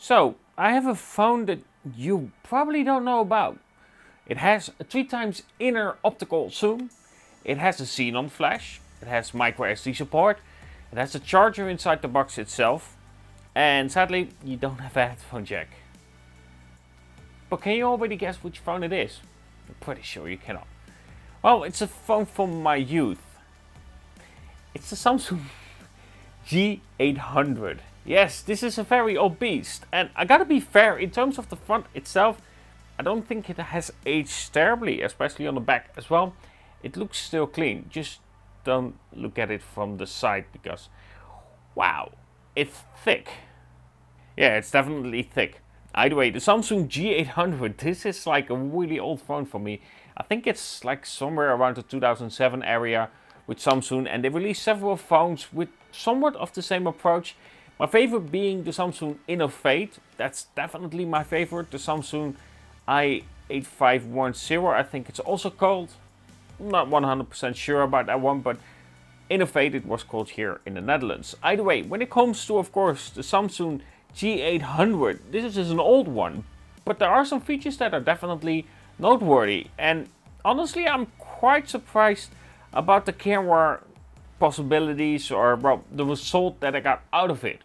So, I have a phone that you probably don't know about. It has a 3x inner optical zoom, it has a xenon flash, it has micro SD support, it has a charger inside the box itself, and sadly, you don't have a headphone jack. But can you already guess which phone it is? I'm pretty sure you cannot. Well, it's a phone from my youth. It's the Samsung G800. Yes, this is a very old beast, and I gotta be fair, in terms of the front itself, I don't think it has aged terribly, especially on the back as well. It looks still clean, just don't look at it from the side because, wow, it's thick. Yeah, it's definitely thick. Either way, the Samsung G800, this is like a really old phone for me. I think it's like somewhere around the 2007 area with Samsung, and they released several phones with somewhat of the same approach. My favorite being the Samsung Innovate. That's definitely my favorite. The Samsung i8510, I think it's also called. I'm not 100% sure about that one, but Innovate it was called here in the Netherlands. Either way, when it comes to, of course, the Samsung G800, this is an old one, but there are some features that are definitely noteworthy. And honestly, I'm quite surprised about the camera possibilities, or well, the result that I got out of it.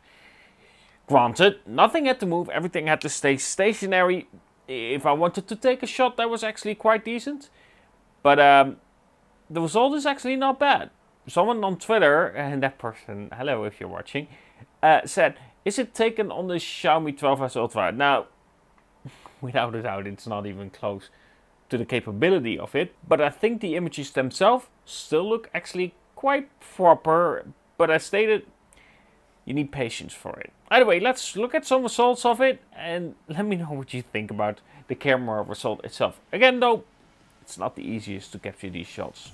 Granted, nothing had to move, everything had to stay stationary. If I wanted to take a shot, that was actually quite decent. But the result is actually not bad. Someone on Twitter, and that person, hello if you're watching, said, is it taken on the Xiaomi 12S Ultra? Now, without a doubt, it's not even close to the capability of it. But I think the images themselves still look actually quite proper. But as stated, you need patience for it. Either way, let's look at some results of it and let me know what you think about the camera result itself. Again though, it's not the easiest to capture these shots.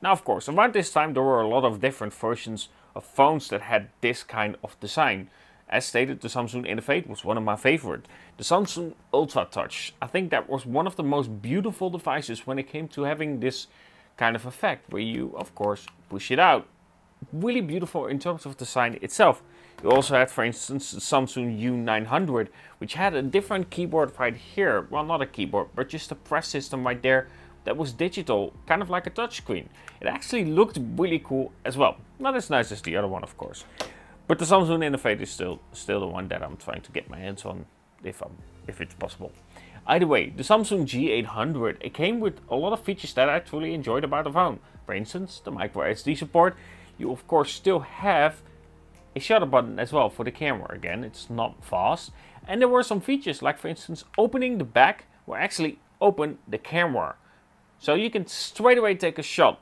Now of course, around this time there were a lot of different versions of phones that had this kind of design. As stated, the Samsung Innovate was one of my favorite. The Samsung Ultra Touch, I think that was one of the most beautiful devices when it came to having this kind of effect, where you of course push it out. Really beautiful in terms of design itself. You also had, for instance, the Samsung U900, which had a different keyboard right here. Well, not a keyboard, but just a press system right there that was digital, kind of like a touchscreen. It actually looked really cool as well. Not as nice as the other one, of course. But the Samsung Innovate is still the one that I'm trying to get my hands on, if it's possible. Either way, the Samsung G800, it came with a lot of features that I truly enjoyed about the phone. For instance, the micro SD support. You of course still have a shutter button as well for the camera. Again, it's not fast. And there were some features like, for instance, opening the back will actually open the camera. So you can straight away take a shot.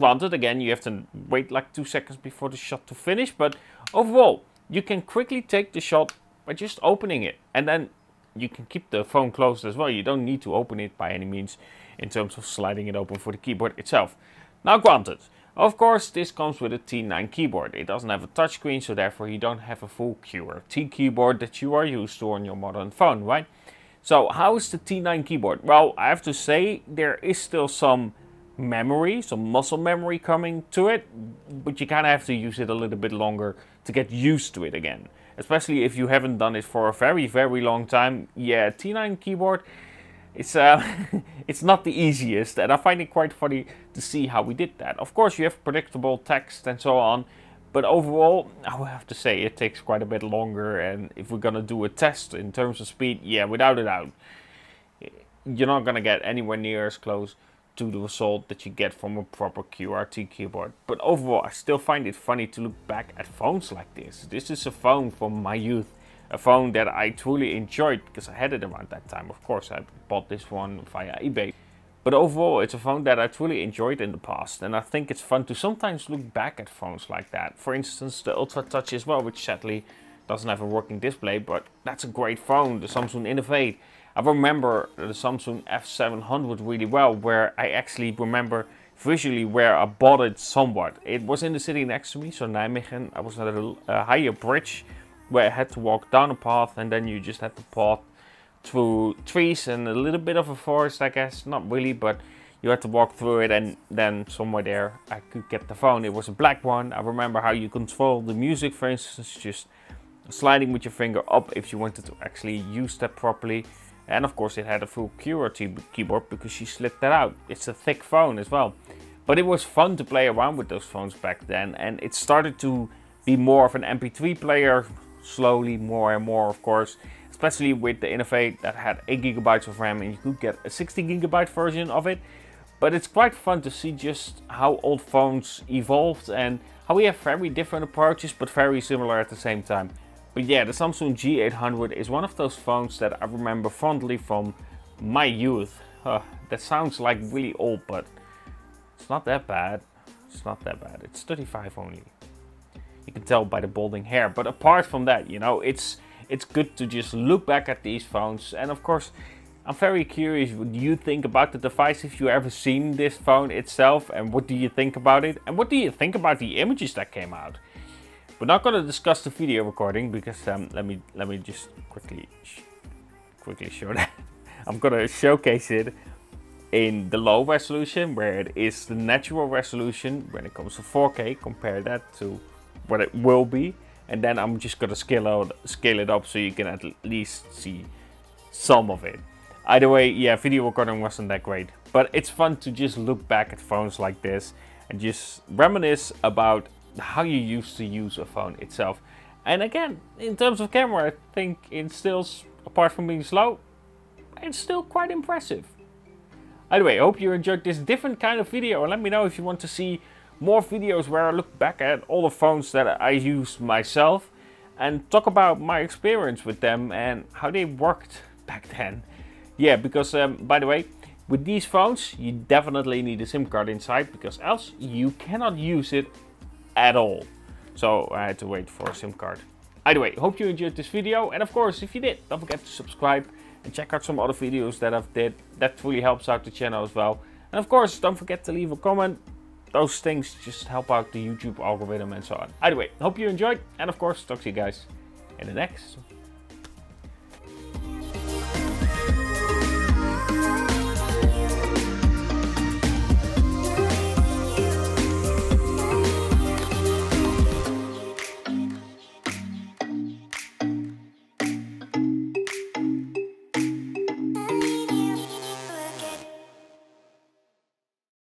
Granted, again, you have to wait like 2 seconds before the shot to finish, but overall, you can quickly take the shot by just opening it. And then you can keep the phone closed as well. You don't need to open it by any means in terms of sliding it open for the keyboard itself. Now granted, of course, this comes with a T9 keyboard. It doesn't have a touchscreen, so therefore you don't have a full QWERTY keyboard that you are used to on your modern phone, right? So how is the T9 keyboard? Well, I have to say there is still some memory, some muscle memory coming to it, but you kind of have to use it a little bit longer to get used to it again. Especially if you haven't done it for a very, very long time. Yeah, T9 keyboard, it's not the easiest, and I find it quite funny to see how we did that. Of course, you have predictable text and so on, but overall, I will have to say it takes quite a bit longer, and if we're gonna do a test in terms of speed, yeah, without a doubt, you're not gonna get anywhere near as close to the result that you get from a proper QWERTY keyboard. But overall, I still find it funny to look back at phones like this. This is a phone from my youth, a phone that I truly enjoyed because I had it around that time. Of course, I bought this one via eBay. But overall, it's a phone that I truly enjoyed in the past, and I think it's fun to sometimes look back at phones like that. For instance, the Ultra Touch as well, which sadly doesn't have a working display, but that's a great phone, the Samsung Innovate. I remember the Samsung F700 really well, where I actually remember visually where I bought it somewhat. It was in the city next to me, so Nijmegen. I was at a higher bridge where I had to walk down a path, and then you just had to path through trees and a little bit of a forest, I guess. Not really, but you had to walk through it, and then somewhere there I could get the phone. It was a black one. I remember how you control the music, for instance, just sliding with your finger up if you wanted to actually use that properly. And of course it had a full QWERTY keyboard because she slid that out. It's a thick phone as well. But it was fun to play around with those phones back then, and it started to be more of an MP3 player, slowly, more and more, of course. Especially with the Innovate that had 8 GB of RAM, and you could get a 60 GB version of it. But it's quite fun to see just how old phones evolved and how we have very different approaches but very similar at the same time. But yeah, the Samsung G800 is one of those phones that I remember fondly from my youth. That sounds like really old, but it's not that bad. It's not that bad. It's 35 only. You can tell by the balding hair. But apart from that, you know, it's good to just look back at these phones. And of course, I'm very curious what you think about the device, if you ever seen this phone itself, and what do you think about it, and what do you think about the images that came out. We're not going to discuss the video recording because let me just quickly show that. I'm going to showcase it in the low resolution, where it is the natural resolution when it comes to 4K. Compare that to what it will be, and then I'm just going to scale it up so you can at least see some of it. Either way, yeah, video recording wasn't that great, but it's fun to just look back at phones like this and just reminisce about how you used to use a phone itself. And again, in terms of camera, I think it still, apart from being slow, it's still quite impressive. Anyway, I hope you enjoyed this different kind of video, and let me know if you want to see more videos where I look back at all the phones that I used myself and talk about my experience with them and how they worked back then. Yeah, because by the way, with these phones you definitely need a SIM card inside, because else you cannot use it at all. So I had to wait for a SIM card. Either way, hope you enjoyed this video, and of course if you did, don't forget to subscribe and check out some other videos that I've did. That really helps out the channel as well. And of course, don't forget to leave a comment. Those things just help out the YouTube algorithm and so on. Either way, hope you enjoyed, and of course talk to you guys in the next